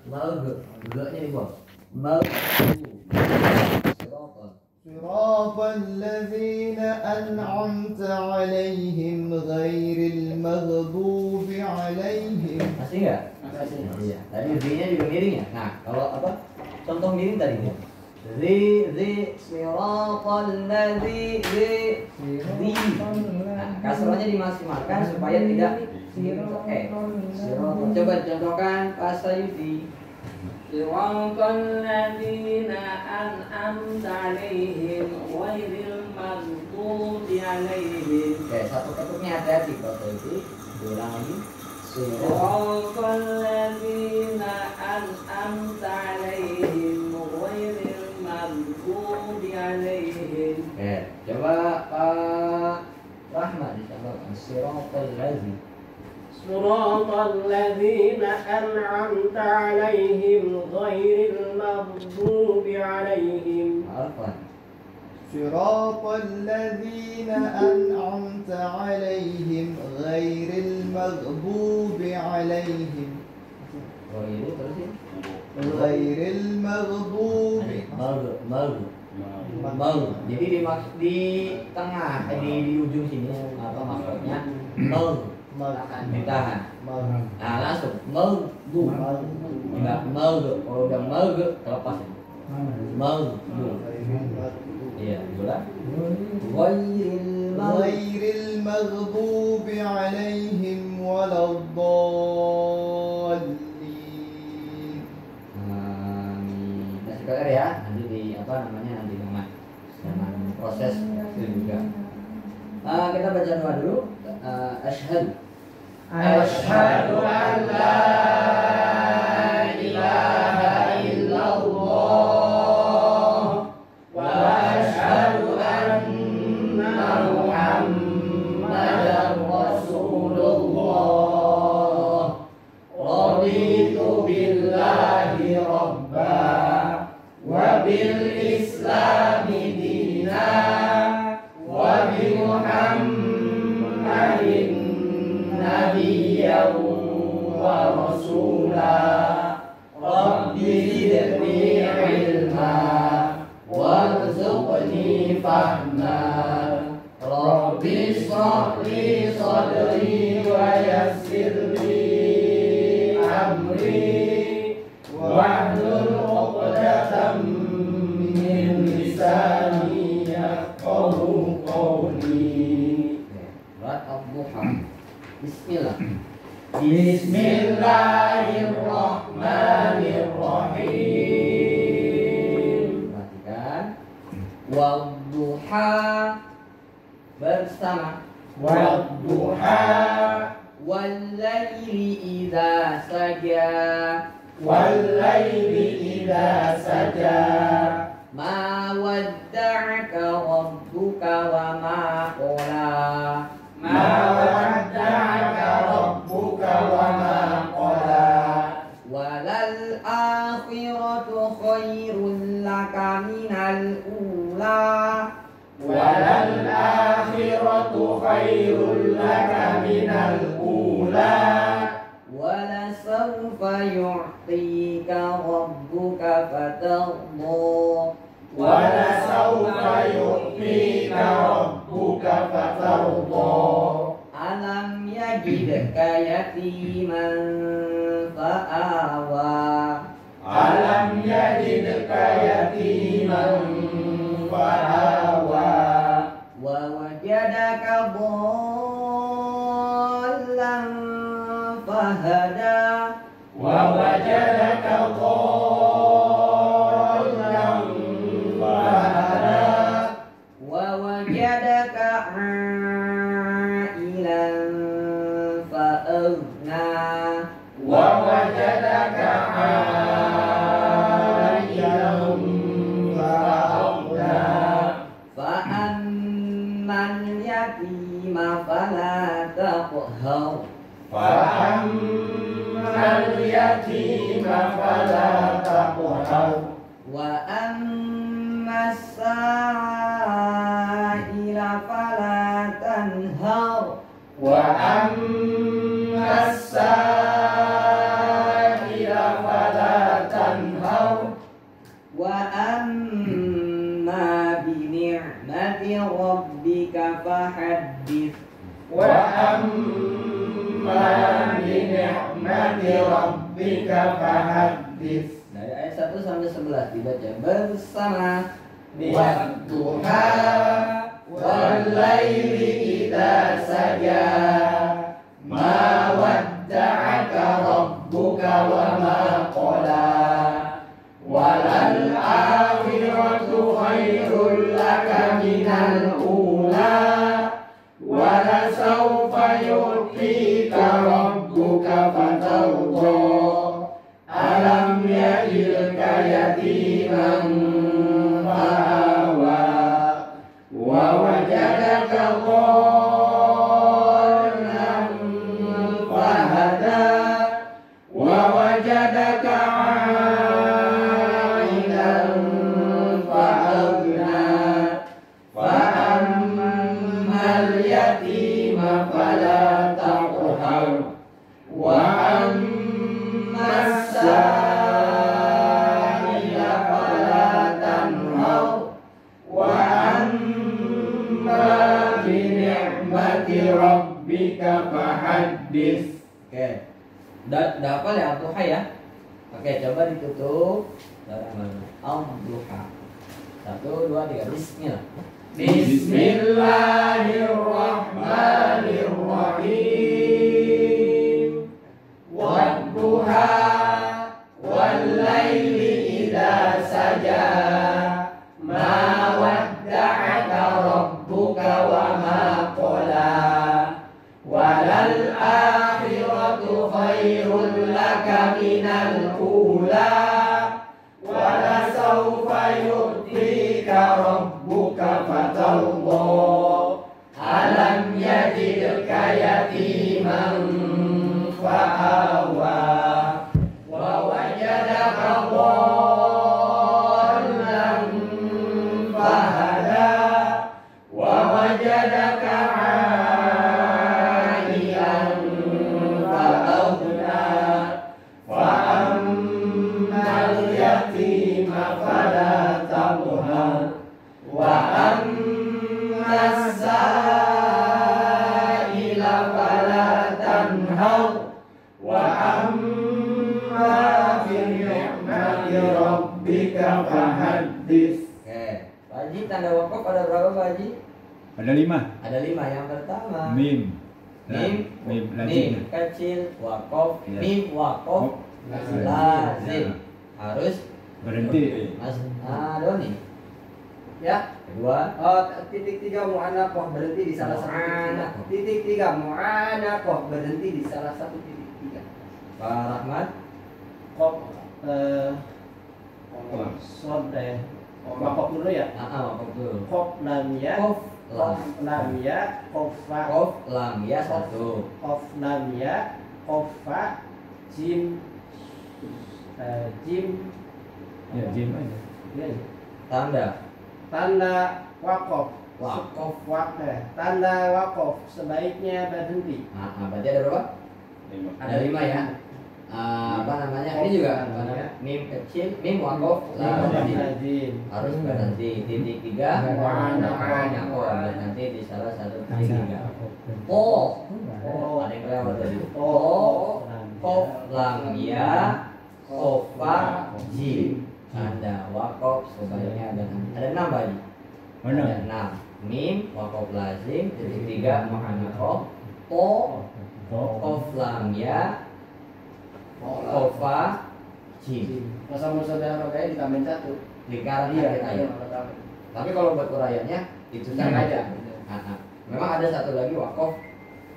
Ge-nya dibuang. صراط الذين أنعمت عليهم غير المغضوب عليهم. Masih enggak? Masih. Iya. Tadi Z-nya juga miring ya. Nah, kalau apa? Contoh miring tadi ya. Siratal ladzi Nah, kasrohnya dimaksimalkan supaya tidak Siratal. Coba contohkan Pak Sayuti. Siratal ladzina an'amta 'alaihim ghairil maghdubi 'alaihim. Oke, satu ketuknya hati-hati Pak Sayuti. Diulang lagi. Siratal ladzina an'amta 'alaihim ghairil maghdubi 'alaihim. Oke, coba Pak Rahmat dicontohkan. Siratal ladzi Siratal ladzina an'amta 'alaihim ghairil maghdubi 'alaihim. Alfan. صراط الذين أنعمت عليهم غير المغضوب عليهم Oh ini terus ya. غير المغضوب. Jadi di tengah di ujung sini apa maksudnya? Ditahan. Nah langsung enggak kalau udah terlepas ya. Iya, ulang. غير المغضوب عليهم ولا الضالين. Kasih PR ya, nanti di apa namanya nanti dengan proses itu juga. Kita baca doa dulu. Asyhadu an la ilaha illallah wa asyhadu anna Muhammadar Rasulullah. Raditu billahi rabba wa bil islami dina wa bi Muhammadin nabiyyan wa rasula. Rabbi zidni ilma warzuqni fahma. Rabbi shrah li sadri wa yassir li amri wahlul 'uqdatam min lisani yafqahu qawli. Surat Ad-Duha. Bismillah. Bismillahirrahmanirrahim. Perhatikan. Wadduha bersama. Wadduha Wallaili idza saja. wallaili idza saja. Ma wadda'aka rabbuka wa ma qala. Ma wadda'aka rabbuka wa ma qala. Walal akhiratu khairul laka minal ula. Walal akhiratu khairul laka minal ula. Walasawfa yu'tika rabbuka fatarda. Walasawfa yu'tika rabbuka fatarda. Alam yajidka yatiman fa'awa. Alam yajidka yatiman fa'awa. Wa wajadaka dhallan fahada. Wa wajadaka dhallan fahada. Wa wajadaka a'ilan fa'aghna. Wa wajadaka a'ilan fa'aghna. Fa'ammal yatima fala taqhar. Fa'ammal yatima fala taqhar. Wa ammas sa'ila fala tanhar. Wa ammas sa'ila fala tanhaw wa amma bi ni'mati rabbika fahaddits. wa amma bi ni'mati rabbika fahaddits. Dari ayat 1 sampai 11 dibaca bersama. Wadduha wal laili idza saja ma wadda'aka rabbuka wa ma qala walal akhiratu khairul laka minal ula wala sawfa yu'tika rabbuka fatarda alam yajidka yatiman fa'awa wa wajadaka dhallan fahada wa wajadaka 'ailan fa'aghna fa ammal yatima fala taqhar wa ammas sa'ila fala tanhar wa amma bi ni'mati rabbika fahaddits. Oke. Udah hafal ya Al-Duha ya? Oke, coba ditutup. Dari mana? Al-Duha. 1 2 3 bismillah. Bismillahirrahmanirrahim. Wadduha wal laili idza saja ma wadda'aka rabbuka wa ma qala walal akhiratu khairul laka minal ula wala sawfa yu'tika rabbuka fatarda alam yajidka yatiman fa'awa wa wajadaka dhallan fahada wa wajadaka 'ailan fa'aghna fa ammal yatima fala taqhar wa ammas sa'ila fala tanhar wa amma bi ni'mati rabbika fahaddits. Oke. Pak Haji, tanda wakaf ada berapa Pak Haji? Ada 5. Ada 5. Yang pertama Mim. Mim, Mim mim lazim. kecil, wakaf, Ya. mim wakaf, Lazim. lazim. Harus Berhenti. Mas Doni. Ya, kedua. Titik 3 mu'anaqah berhenti di salah satu Mu'anaqah. titik 3 mu'anaqah berhenti di salah satu titik 3. Pak Rahmat. Qaf sod wakaf dulu ya. Wakaf dulu. Qaf lam ya, Qaf lam. qaf lam ya, qafa, Qaf lam ya 1. qaf lam ya, qafa, jim, jim, Ya, jim aja. ya, Tanda tanda wakaf. wakaf. Tanda wakaf sebaiknya berhenti. Berarti ada berapa? 5. Ada 5 ya. Apa namanya? Ini juga apa namanya? Mim kecil, mim wakaf, lazim. Lazim. Harus berhenti. Titik 3 mu'anaqah berhenti di salah satu titik 3. Oh, ada yang lewat tadi. Oh, qaf lam ya, qafa, jim. Tanda wakaf sebaiknya ada 6 Pak Haji. Mana? Ada 6. Mim wakaf lazim, titik 3 mu'anaqah. Oh, qaf lam ya, qafa, jim. Masa saudara kayak ditambahin 1. Lingkaran akhir ayat. Tapi kalau buat uraiannya itu saja aja. Memang ada satu lagi wakaf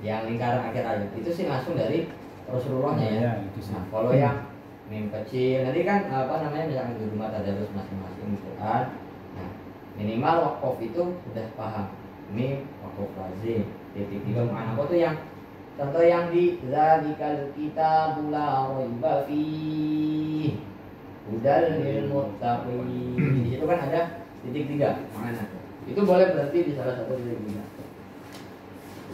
yang lingkaran akhir ayat. Itu sih langsung dari Rasulullahnya ya. Ya, itu sih. Nah, kalau yang mim kecil nanti kan apa namanya misalkan di rumah tadarus masing-masing Quran. Nah, minimal wakaf itu udah paham. Mim wakaf lazim. Titik 3 mu'anaqah itu yang contoh yang di zalikal kitabul la raiba fiih hudal lil muttaqin. Di situ kan ada titik 3 mana? Itu boleh berhenti di salah satu titik 3.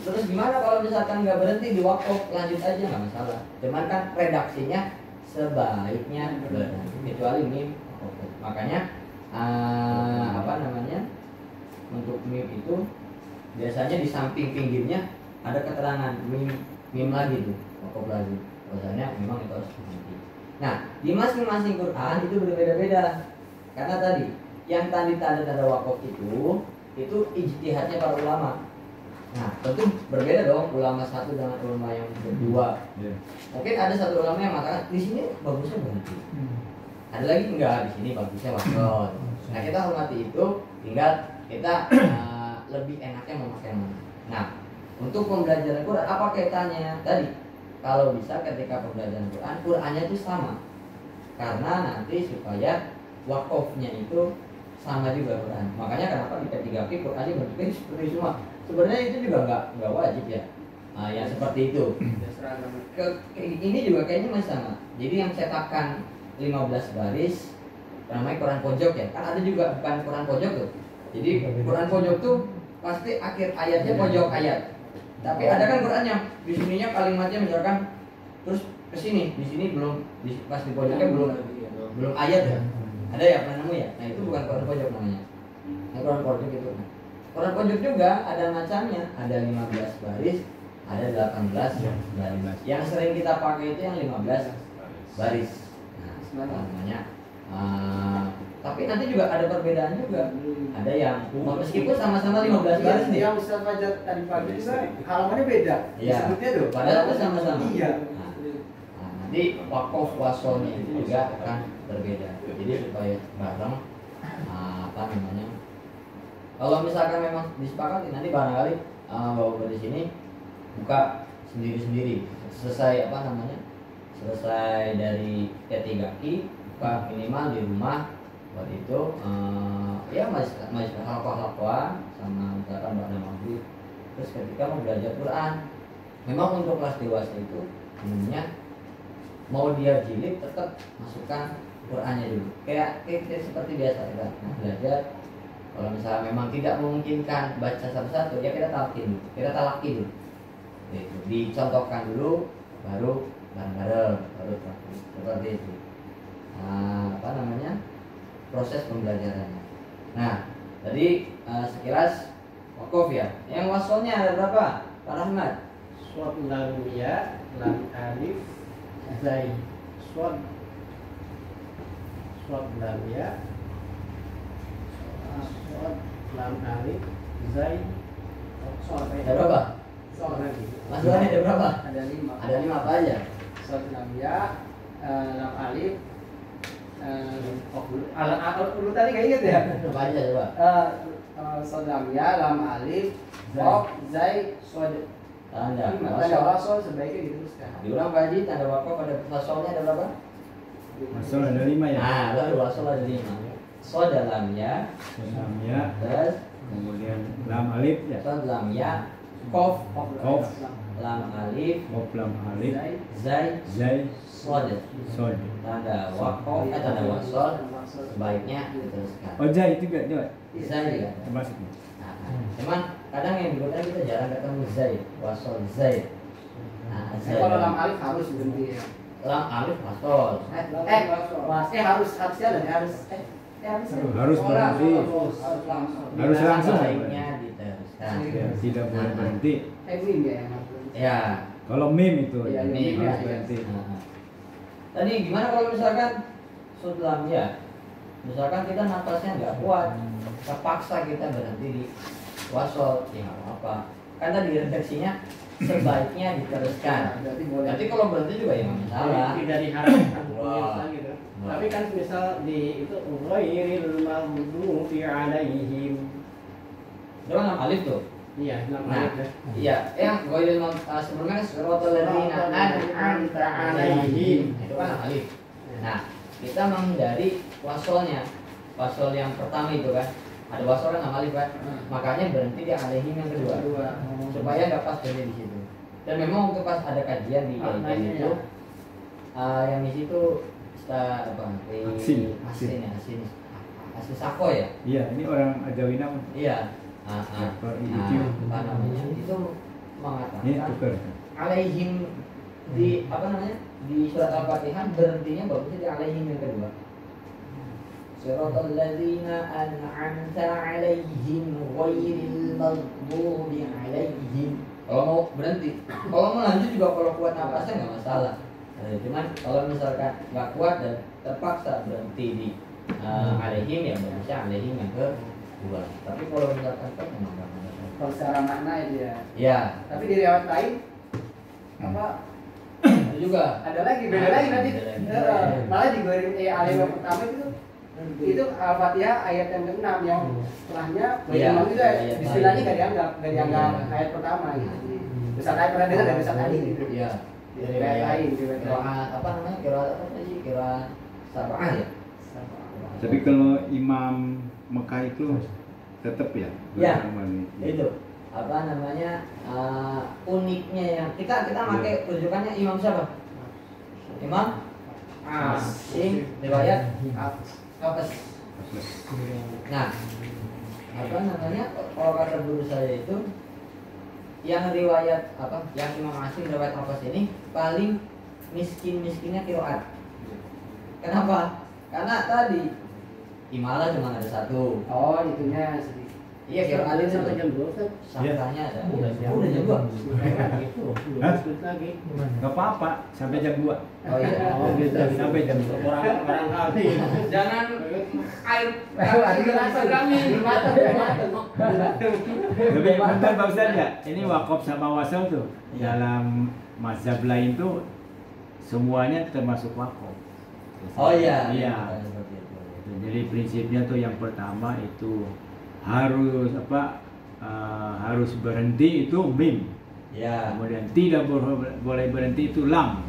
Terus gimana kalau misalkan nggak berhenti di wakaf lanjut aja nggak masalah. Cuman kan redaksinya sebaiknya berhenti, kecuali mim waqaf lazim. Makanya apa namanya, untuk mim itu biasanya di samping pinggirnya ada keterangan mim lagi tuh waqaf lazim. Bahwasanya memang itu harus berhenti. Nah, di masing-masing Quran itu berbeda-beda. Karena tadi yang tadi tanda waqaf itu ijtihadnya para ulama. Nah, tentu berbeda dong ulama satu dengan ulama yang kedua. Ya. Mungkin ada satu ulama yang mengatakan di sini bagusnya berhenti. Ada lagi enggak, di sini bagusnya wasol. Nah, kita hormati itu, tinggal kita lebih enaknya memakai mana. Nah, untuk pembelajaran Quran apa kaitannya? Tadi kalau bisa ketika pembelajaran Quran, Qurannya itu sama. Karena nanti supaya wakofnya itu sama juga Quran. Makanya kenapa di P3P Qurannya bentuknya seperti semua. Sebenarnya itu juga nggak wajib ya. Yang seperti itu. Ini juga kayaknya masih sama. Jadi yang cetakan 15 baris namanya Quran pojok ya. Kan ada juga bukan Quran pojok tuh. Jadi Quran pojok tuh pasti akhir ayatnya pojok ayat. Tapi ada kan Quran yang di sininya kalimatnya misalkan terus ke sini, di sini belum pas di pojoknya belum ayat ya. Ada ya pernah nemu ya? Nah, itu bukan Quran pojok namanya. Nah, Quran pojok itu. Quran pojok juga ada macamnya, ada 15 baris, ada 18 baris. Yang sering kita pakai itu yang 15 baris. Nah, namanya. Tapi nanti juga ada perbedaan juga. Ada yang meskipun sama-sama 15 baris nih. Yang Ustaz Fajar tadi pagi juga halamannya beda. Iya. Disebutnya tuh. Padahal itu sama-sama. Iya. Nah, nanti wakof wasolnya itu juga akan berbeda. Jadi supaya bareng apa namanya? Kalau misalkan memang disepakati nanti barangkali bawa di sini buka sendiri-sendiri. Selesai apa namanya? Selesai dari P3Q buka minimal di rumah buat itu ya masih halaqah sama misalkan pada maghrib. Terus ketika mau belajar Quran, memang untuk kelas dewasa itu umumnya mau dia jilid tetap masukkan Qurannya dulu. Kayak seperti biasa kita belajar. Kalau misalnya memang tidak memungkinkan baca satu-satu, ya kita talaki dulu. Gitu. Dicontohkan dulu, baru bareng-bareng, baru praktis. Seperti itu. Apa namanya? Proses pembelajarannya. Nah, tadi sekilas wakaf ya. Yang wasolnya ada berapa? Pak Rahmat? Swad lam ya, lam alif, zai. Swad lam ya, swad lam alif, zai. Ada berapa? Swad lagi. Masalahnya ada berapa? Ada 5. Ada 5 apa aja? Swad lam ya, lam alif, urutannya kayak gitu ya. Apa aja coba? Swad lam ya, lam alif, zai, swad. Tanda Tanda wasol. wasol sebaiknya diteruskan. Diulang Pak Haji, tanda wakaf pada wasolnya ada berapa? Masuk ada 5 ya. Nah, baru wasol ada 5. So dalam ya, Lam ya, terus kemudian lam alif ya. so dalam ya, kof, Kof, lam alif, kof lam alif, zai, zai, sod. sod. Tanda wakof, tanda wasol sebaiknya diteruskan. Oh zai itu juga Zai ya. termasuk. Cuman kadang yang dibuatnya kita jarang ketemu zai, wasol zai. Nah, zai. Kalau lam alif harus berhenti ya. Lam alif wasol. Harusnya dan harus Harus berhenti. Harus langsung. Sebaiknya diteruskan. Ya, tidak boleh berhenti. Mim ya yang harus. Ya. Kalau mim itu Iya, mim, harus ya. berhenti. Tadi gimana kalau misalkan sudlam ya? Misalkan kita napasnya nggak kuat, terpaksa kita berhenti di wasol, ya nggak apa-apa. Kan tadi redaksinya sebaiknya diteruskan. Berarti boleh. Nanti kalau berhenti juga ya nggak masalah. Tidak diharapkan Wah. gitu. Wah. Tapi kan misal di itu ghairil maghdubi alaihim. Itu kan alif tuh. Iya, Nah, alif ya. iya, yang sebelumnya suratul ladzina an'amta alaihim. Itu kan alif. Nah, kita menghindari wasolnya. Wasol yang pertama itu kan. Ada wasol kan sama alif kan. Makanya berhenti di alaihim yang kedua. Supaya nggak pas berhenti di situ. Dan memang waktu pas ada kajian di kajian itu yang di situ asin sako ya. Iya, ini orang Ajawina. Iya. Dokter Apa namanya itu Ini mengatakan tukar. alaihim di apa namanya di surat Al-Fatihah berhentinya bagusnya di alaihim yang kedua. Siratal ladzina an'amta alaihim ghairil maghdubi alaihim. Kalau mau berhenti, kalau mau lanjut juga kalau kuat napasnya nggak masalah. Cuman kalau misalkan nggak kuat dan terpaksa berhenti di alaihim ya bagusnya alaihim yang kedua. Tapi kalau misalkan kan memang nggak masalah. Kalau secara makna itu ya. Ya, Tapi di riwayat lain apa itu juga. ada lagi beda lagi nanti. Beda lagi. Malah di Ghairil alim yang pertama itu Al-Fatihah ayat yang ke-6 yang setelahnya Iya, memang juga ayat bismillahnya lain. nggak dianggap Iya. ayat pertama gitu. Bisa saya pernah dengar dari Ustaz Ali gitu. Iya. Di riwayat lain, di riwayat lain. Kiraat apa namanya? Kiraat apa sih? Kiraat sab'ah ya? Tapi kalau imam Mekah itu tetap ya. Ya. bersama Itu apa namanya? Uniknya yang kita pakai rujukannya imam siapa? Imam Asim riwayat Hafs. Nah, apa namanya? Kalau kata guru saya itu yang riwayat apa? Yang Imam Asim riwayat Hafs ini paling miskinnya qiraat. Kenapa? Karena tadi Imala cuma ada satu. Oh, itunya sedikit. Iya, qiraat itu sampai jam 2 kan? sangkanya ada. Udah jam 2. Gitu. Hah? Lagi. Nggak apa-apa sampai jam 2. Oh iya. Oh, gitu. Sampai jam 2. Barangkali. Jangan air Lebih bentar Pak Ustaz ya. Ini wakaf sama wasal tuh dalam mazhab lain tuh semuanya termasuk wakaf. Oh iya. Iya. Seperti itu. Jadi prinsipnya tuh yang pertama itu harus harus berhenti itu mim. Ya. Kemudian tidak boleh berhenti itu lam.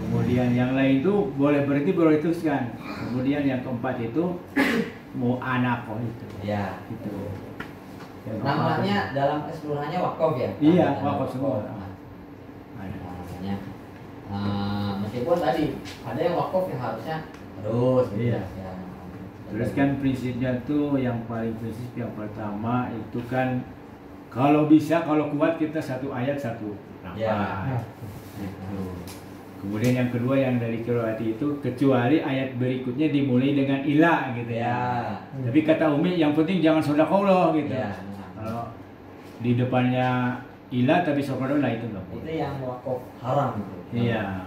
Kemudian yang lain itu boleh berhenti boleh teruskan. Kemudian yang keempat itu mau anako itu. Ya. Itu. Yang Namanya dalam keseluruhannya wakaf ya. Iya, Namanya wakaf semua. Nah, ada. namanya. Meskipun tadi ada yang wakaf yang harusnya terus. gitu Iya. Ya. Terus kan prinsipnya tuh yang paling prinsip yang pertama itu kan kalau bisa kalau kuat kita satu ayat satu nafas. Ya. Gitu. Kemudian yang kedua yang dari qiraat itu kecuali ayat berikutnya dimulai dengan ilah gitu ya. Ya. Tapi kata Umi yang penting jangan sodaqallah gitu. Ya. Kalau di depannya ilah tapi sodaqallah itu nggak Itu boleh. yang wakaf haram itu. Iya.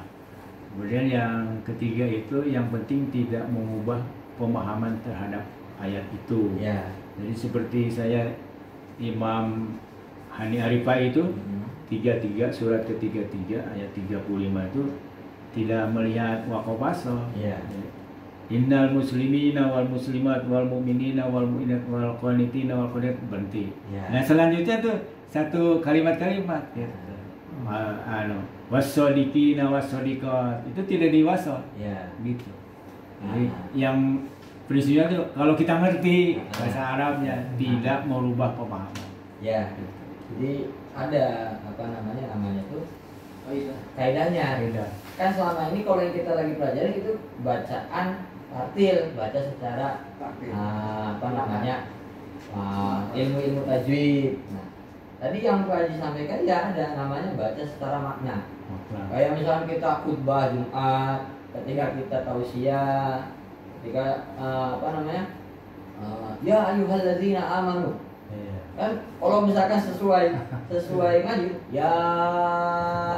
Kemudian yang ketiga itu yang penting tidak mengubah pemahaman terhadap ayat itu. Ya. Jadi seperti saya Imam Hani Arifah itu 33 surat ke-33 ayat 35 itu tidak melihat waqaf asal. Iya. Innal muslimina wal muslimat wal mu'minina wal mu'minat wal qanitina wal qanit berhenti. Iya. Nah selanjutnya tuh satu kalimat-kalimat gitu. Wassodiqina wassodiqat itu tidak diwasal Ya. gitu. Jadi yang prinsipnya tuh kalau kita ngerti bahasa Arabnya tidak merubah pemahaman. Ya. Jadi ada apa namanya tuh kaidahnya. Kan selama ini kalau yang kita lagi pelajari itu bacaan tartil, baca secara ilmu-ilmu tajwid. Nah, tadi yang Pak Haji sampaikan ya ada namanya baca secara makna. Kayak misalnya kita khutbah Jumat, ketika kita tausiah, ketika ya ayyuhalladzina amanu. Kan kalau misalkan sesuai ngaji ya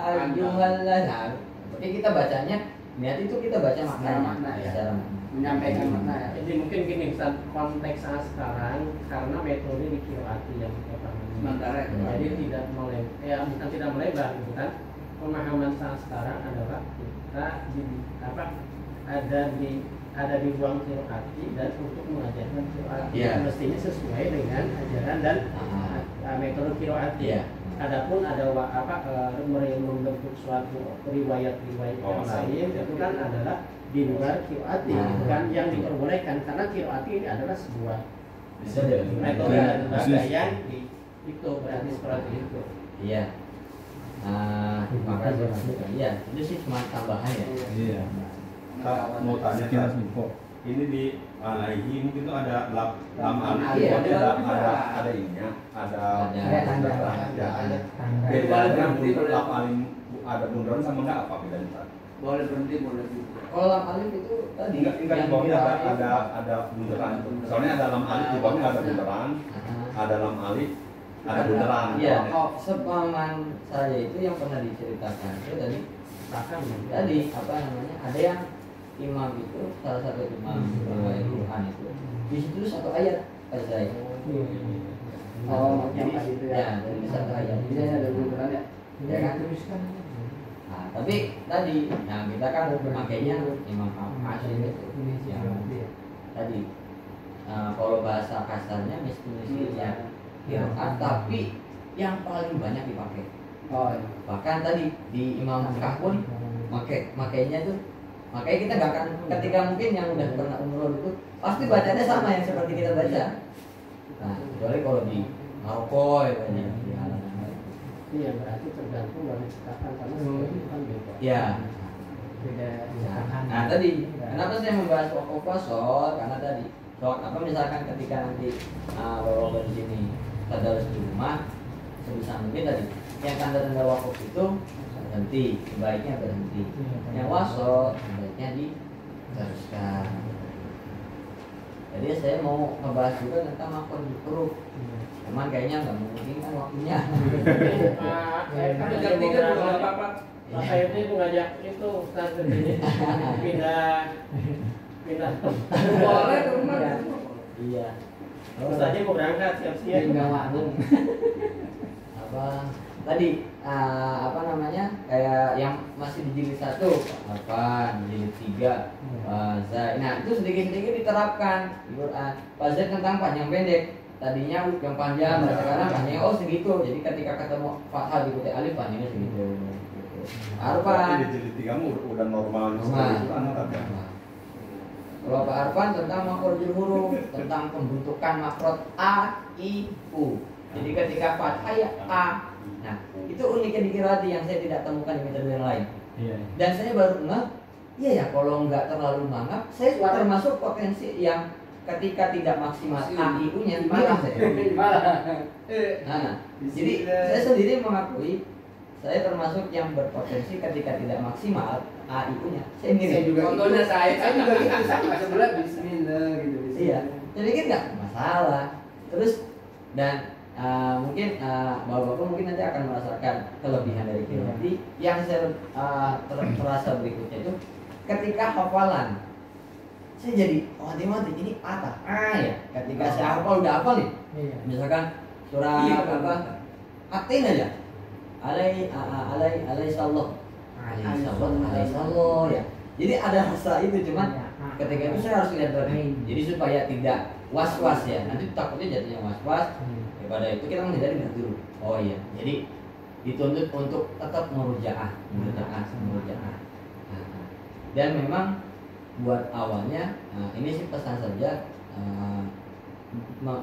ayyuhalladzina. Berarti kita bacanya niat itu kita baca maknanya, makna ya. secara makna. Menyampaikan makna ya. Jadi mungkin gini, konteks sekarang karena metode di qiraati yang kita pahami. Sementara itu. Jadi tidak bukan tidak melebar, gitu kan? Pemahaman saat sekarang adalah kita ada di ruang qiraati dan untuk mengajarkan qiraati Iya. mestinya sesuai dengan ajaran dan metode qiraati. Iya. Adapun ada membentuk suatu riwayat-riwayat yang lain itu kan adalah di luar qiraati, itu kan yang diperbolehkan karena qiraati ini adalah sebuah metode dan lembaga yang itu berarti seperti itu. Iya. Makasih. Iya, itu sih cuma tambahan ya. Iya. Kak, mau tanya Kak, ini di alaihi mungkin tuh ada lam alif Iya, ada ininya, ada tanda. ada. Bedanya mungkin lam alif ada bundaran sama enggak apa bedanya? Boleh berhenti, boleh juga. Kalau lam alif itu tadi Enggak di yang bawahnya kira- ada bundaran. Soalnya ada lam alif di bawahnya ada bundaran, ada lam alif, ada bundaran. Iya, sepaman saya itu yang pernah diceritakan itu tadi apa namanya, ada yang imam itu salah satu imam riwayat Quran itu di situ satu ayat pada saya. Oh, Jadi yang tadi itu ya. ya dari satu ayat. Ini ada bundaran ya. Ya kan? Nah, tapi tadi yang kita kan makanya Imam Asy'ari itu yang tadi kalau bahasa kasarnya mestinya qiraat, tapi yang paling banyak dipakai. Oh, iya. Bahkan tadi di Imam Kahpun makainya tuh, makanya kita nggak akan, ketika mungkin yang udah pernah umroh itu pasti bacanya sama yang seperti kita baca. Nah, kecuali kalau di Maroko ya banyak di halaman. Iya, berarti tergantung dari cetakan karena setiap itu kan beda. Ya. Beda Nah, cetakan. tadi kenapa saya membahas wakaf fasol? Karena tadi soal apa, misalkan ketika nanti bapak di sini tadarus di rumah, sebisa mungkin tadi yang tanda-tanda wakaf itu berhenti, sebaiknya berhenti. Yang wasol sebaiknya diteruskan. Jadi saya mau ngebahas juga tentang makhluk huruf, cuman kayaknya nggak mungkin kan waktunya. Kan ganti kan juga nggak apa-apa. Pak Sayuti itu ngajak itu Ustaz ini pindah Boleh ke rumah. Iya. Ustaz aja mau berangkat siap-siap. Tinggal warung. Apa tadi apa namanya, kayak yang masih di jilid 1 apa di jilid 3 nah itu sedikit-sedikit diterapkan di Quran. Fazat tentang panjang pendek, tadinya yang panjang, sekarang panjangnya oh segitu, jadi ketika ketemu fathah diikuti alif panjangnya segitu. Arfan Di jilid 3 udah normal seperti itu kan tapi kalau Pak Arfan tentang makhrajul huruf, tentang pembentukan makrot a, i, u. Jadi ketika fathah ya a. Nah, itu uniknya di qiraat yang saya tidak temukan di metode yang lain. Iya. Dan saya baru ngeh, iya ya kalau nggak terlalu mangap, saya termasuk potensi yang ketika tidak maksimal a, i, u-nya hilang saya. Nah, jadi saya sendiri mengakui saya termasuk yang berpotensi ketika tidak maksimal a, i, u-nya. Saya mirip. Contohnya saya juga gitu, sama sebelah bismillah gitu. Iya, jadi kan nggak masalah. Terus dan mungkin bapak-bapak mungkin nanti akan merasakan kelebihan dari qiraat. Yang saya terasa berikutnya itu ketika hafalan, saya jadi mati ini patah. Ya, ketika saya hafal udah hafal nih. Misalkan surat apa? Atin aja. Alaihissallah ya. Jadi ada rasa itu, cuman ketika itu saya harus lihat dari. Jadi supaya tidak was-was ya. Nanti takutnya jadinya was-was. Daripada itu kita menghindari dulu. Oh iya. Jadi dituntut untuk tetap murojaah. Dan memang buat awalnya ini sih pesan saja,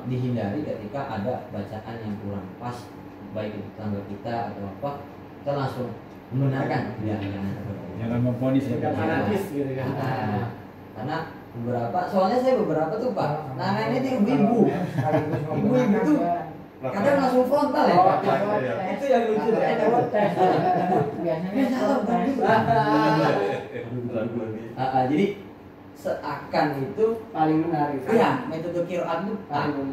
dihindari ketika ada bacaan yang kurang pas, baik itu tetangga kita atau apa, kita langsung membenarkan. Jangan memvonis ya. Jangan fanatis gitu kan. Karena soalnya saya beberapa tuh Pak, nangannya itu ibu-ibu tuh kadang langsung frontal ya Pak. Itu yang lucu deh. Jadi seakan itu Paling menarik. ya metode qiraat itu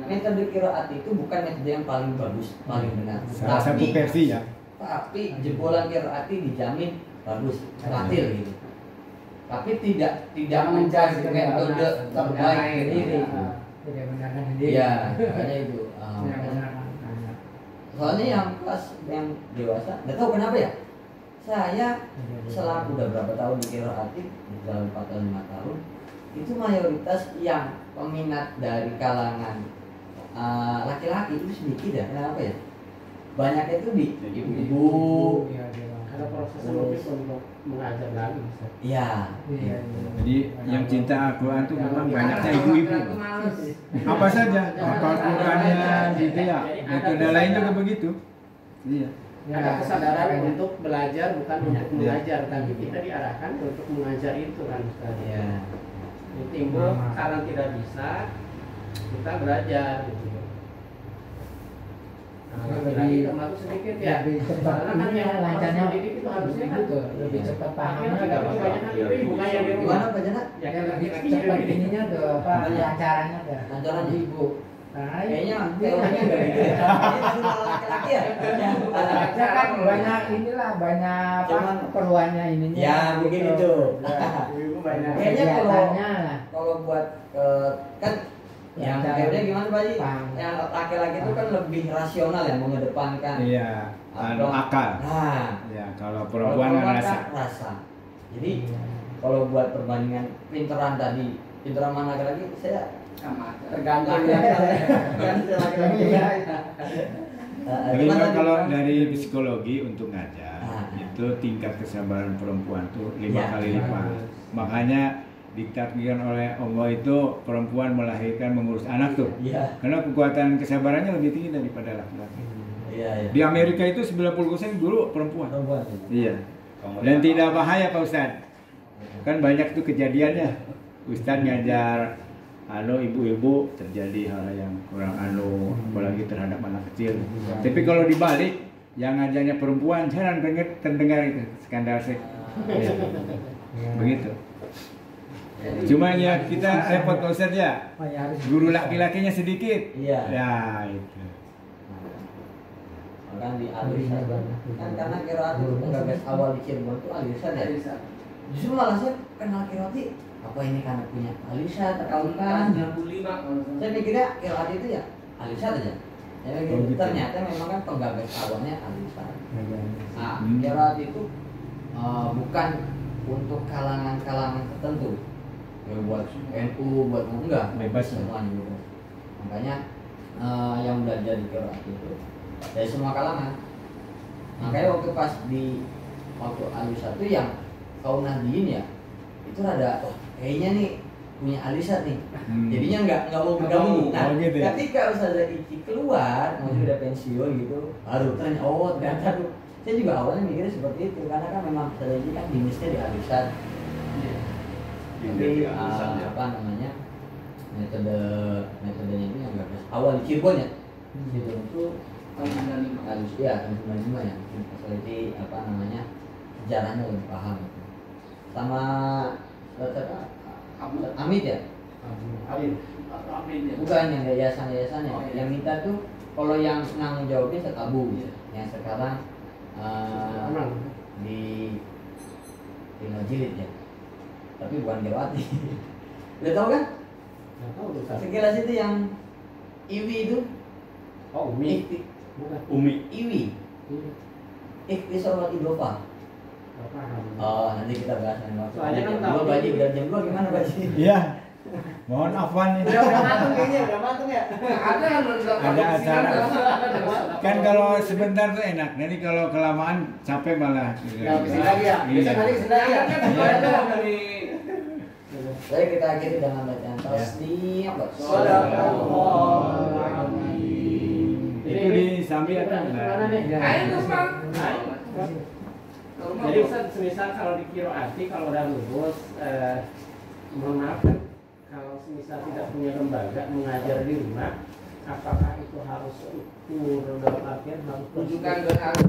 metode qiraat itu bukan metode yang paling bagus, paling benar. Salah satu versi ya. Tapi jebolan qiraat dijamin bagus, terakhir gitu. Tapi tidak menjadi metode terbaik sendiri. Tidak benarkan sendiri. Iya, makanya itu. Soalnya yang kelas yang dewasa, nggak tahu kenapa ya. Saya selama udah berapa tahun di qiraat, dalam 4 atau 5 tahun, itu mayoritas yang peminat dari kalangan laki-laki itu sedikit ya. Kenapa ya? Banyaknya itu di ibu-ibu. Ada proses lebih untuk mengajar lagi. Iya. Jadi yang cinta Al-Quran itu memang banyaknya ibu-ibu. Apa saja, hafal Qurannya gitu ya. Metode lain juga begitu. Iya. Ada kesadaran untuk belajar bukan untuk mengajar, tapi kita diarahkan untuk mengajar itu kan Ustaz. Iya. Itu timbul karena tidak bisa kita belajar gitu. Nah, lagi termasuk sedikit ya. Lebih cepat Karena kan ini yang lancarnya sedikit itu harusnya kan gitu, lebih cepat pahamnya kita juga kebanyakan Pak. itu bukan yang di rumah. Gimana Pak Jana? Ya Ya, lebih laki-laki cepat gitu. ininya tuh apa lancarannya tuh. Lancarannya. Ibu. Nah, Kayaknya iya. teorinya enggak gitu ya. Kayaknya cuma laki-laki ya. Ya kan banyak inilah banyak apa Cuman- keperluannya ininya. Ya, mungkin itu. Ya, Ibu banyak. Kayaknya kalau- kegiatannya lah. Kalau buat kan yang Lancaran. teorinya gimana Pak Ji? Paham. Yang laki-laki itu kan lebih rasional ya, mengedepankan. Iya, akal. Nah, Ya, kalau kalau perempuan kan rasa. kan rasa. Jadi kalau buat perbandingan pinteran tadi, pinteran mana laki-laki, saya Sama. tergantung ya. Kan saya laki-laki juga. Tapi Cuman kan tadi kalau kan- dari psikologi untuk ngajar Ah. itu tingkat kesabaran perempuan tuh 5 Ya. kali lipat. Makanya ditakdirkan oleh Allah itu perempuan melahirkan mengurus anak tuh. Iya. Karena kekuatan kesabarannya lebih tinggi daripada laki-laki. Iya, iya. Di Amerika itu 90% dulu perempuan. Perempuan. Iya. Dan tidak bahaya Pak Ustadz. Kan banyak tuh kejadiannya. Ustadz ngajar ibu-ibu terjadi hal yang kurang apalagi terhadap anak kecil. Tapi kalau dibalik yang ngajarnya perempuan jarang terdengar itu skandal seks. Ya. Begitu. Cuma ya kita repot Pak Ustadz ya. Oh, ya harus Guru laki-lakinya sedikit. Iya. Ya itu. Kan di alisan kan karena kiraat itu penggagas awal di Cirebon itu alisan ya. Justru malah saya kenal kiraat apa ini karena punya alisan atau kan? 95 kalau nggak Saya pikirnya kiraat itu ya alisan aja. Ya, gitu. Oh, gitu. Ternyata memang kan penggagas awalnya alisan. Nah, Hmm. kiraat itu bukan untuk kalangan-kalangan tertentu. Ya, buat NU, buat enggak, Bebas. semuanya bebas. Makanya yang belajar di kiraat itu dari semua kalangan. Makanya waktu pas di waktu Alisa itu yang kaum Nahdien ya itu rada kayaknya nih punya Alisa nih. Hmm. Jadinya nggak mau bergabung. Nah, Oh, gitu ya? ketika Ustazah Ici keluar, maksudnya udah pensiun gitu, baru ternyata ternyata tuh saya juga awalnya mikirnya seperti itu karena kan memang Ustazah Ici kan dinasnya di Alisa. Tapi apa namanya metodenya itu yang nggak awal di Cirebon ya. Gitu itu tahun 95. harus ya tahun 95 ya fasiliti apa namanya sejarahnya lebih paham gitu. Sama Amit ya Amin. Atau Amin ya. bukan yang yayasan-yayasannya Oh, iya. yang minta tuh kalau yang nanggung jawabnya Setabu Iya. yang sekarang Aman. di tinggal jilid ya tapi bukan Gerwati. Udah tahu kan Nggak tahu tuh, Ustaz. sekilas itu yang Iwi itu Oh, Umi. Bukan. Umi. Iwi Ikhtisarul Idofa. Nggak paham. Oh, nanti kita bahas yang waktu. Soalnya kan Jam tahu dua, Baji, udah jam 2 gimana Baji? Iya. Mohon afwan nih. Udah matang kayaknya, udah matang ya. Ada yang Ada acara. Kan kalau sebentar tuh enak. Nanti kalau kelamaan capek malah. Ya, kesini lagi ya. Iya. Besok hari kesini lagi ya. ada dari Jadi kita akhiri dengan bacaan tasbih. Itu di Sambi atau Mana nih? enggak? Ayo terus Bang. Jadi Ustaz, semisal kalau di Kiroati kalau udah lulus, mohon maaf kan, kalau semisal tidak punya lembaga mengajar di rumah, apakah itu harus ukur dalam artian harus Rujukan ke harus